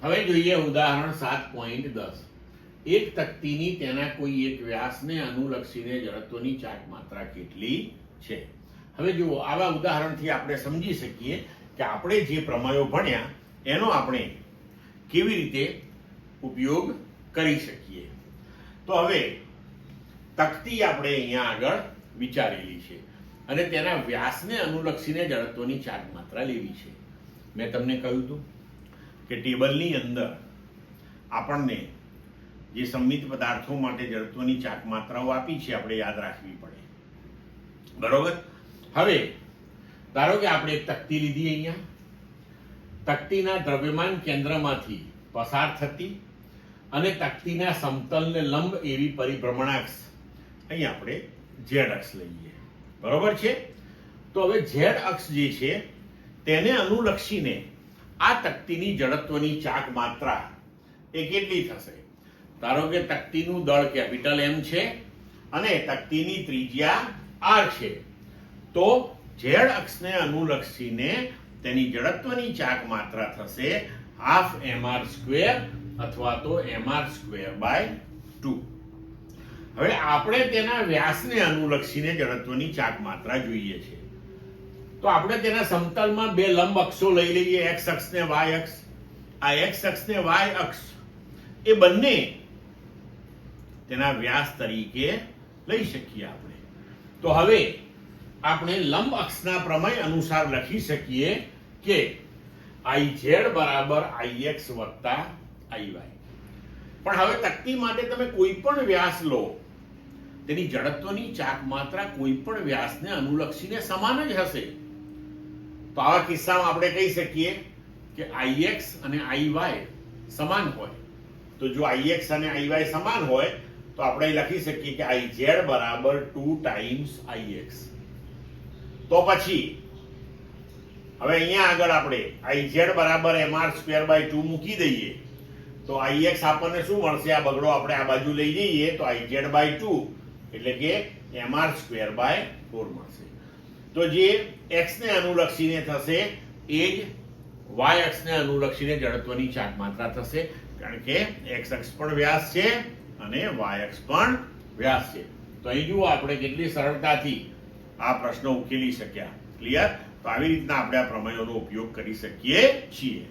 હવે જોઈએ ઉદાહરણ 7.10. એક તક્તીની તેના કોઈ એક વ્યાસને અનુલક્ષીને જડત્વની ચાક માત્રા કેટલી છે? હવે જુઓ, આવા ઉદાહરણથી આપણે સમજી શકીએ કે આપણે જે પ્રમેયો ભણ્યા એનો આપણે કેવી રીતે ઉપયોગ કરી શકીએ. તો હવે તક્તી આપણે અહીંયા આગળ વિચારેલી છે અને તેના વ્યાસને અનુલક્ષીને જડત્વની ચાક માત્રા લેવી છે. મેં તમને કહ્યું હતું કે ટેબલની અંદર આપણને જે સંમિત પદાર્થો માટે જડત્વની ચાક માત્રાઓ આપી છે આપણે યાદ રાખવી પડે, બરોબર? હવે ધારો કે આપણે એક તક્તી લીધી. અહીંયા તક્તીના દ્રવ્યમાન કેન્દ્રમાંથી પસાર થતી અને તક્તીના સમતલને લંબ એવી પરિભ્રમણાક્ષ અહીંયા આપણે ઝેડ અક્ષ લઈએ, બરોબર છે? તો હવે ઝેડ અક્ષ જે છે તેને અનુલક્ષીને આ તક્તીની જડત્વની ચાક માત્રા એ કેટલી થશે? ધારો કે તક્તીનું દળ કેપિટલ M છે અને તક્તીની ત્રિજ્યા R છે. તો ઝેડ અક્ષને અનુલક્ષીને તેની જડત્વની ચાક માત્રા થશે હાફ mr² અથવા તો mr²/2. હવે આપણે તેના વ્યાસને અનુલક્ષીને જડત્વની ચાક માત્રા જોઈએ છે. તો આપણે તેના સમતલમાં બે લંબ અક્ષો લઈ લઈએ, x અક્ષ ને y અક્ષ. આ x અક્ષ ને y અક્ષ એ બંને તેના વ્યાસ તરીકે લઈ શકીએ આપણે. તો હવે આપણે લંબ અક્ષના પ્રમેય અનુસાર લખી શકીએ કે Iz બરાબર Ix વત્તા Iy. પણ હવે તક્તી માટે તમે કોઈ પણ વ્યાસ લો, તેની જડત્વની ચાક માત્રા કોઈ પણ વ્યાસને અનુલક્ષીને સમાન જ હશે. તો આવા કિસ્સામાં આપણે કહી શકીએ કે Ix અને Iy સમાન હોય. તો જો Ix અને Iy સમાન હોય તો આપણે લખી શકીએ કે Iz બરાબર 2 ટાઈમ્સ Ix. તો પછી હવે અહીંયા આગળ આપણે Iz બરાબર mr²/2 મૂકી દઈએ તો Ix આપણને શું મળશે? આ બગડો આપણે આ બાજુ લઈ જઈએ તો Iz/2 એટલે કે mr²/4 મળશે. તો જે x ને અનુલક્ષીને થશે એ જ y અક્ષને અનુલક્ષીને જડત્વની ચાક માત્રા થશે, કારણ કે x અક્ષ પણ વ્યાસ છે અને y અક્ષ પણ વ્યાસ છે. તો અહીં જુઓ આપણે કેટલી સરળતાથી આ પ્રશ્ન ઉકેલી શક્યા. ક્લિયર? તો આવી રીતના આપણે આ પ્રમેયોનો ઉપયોગ કરી શકીએ છીએ.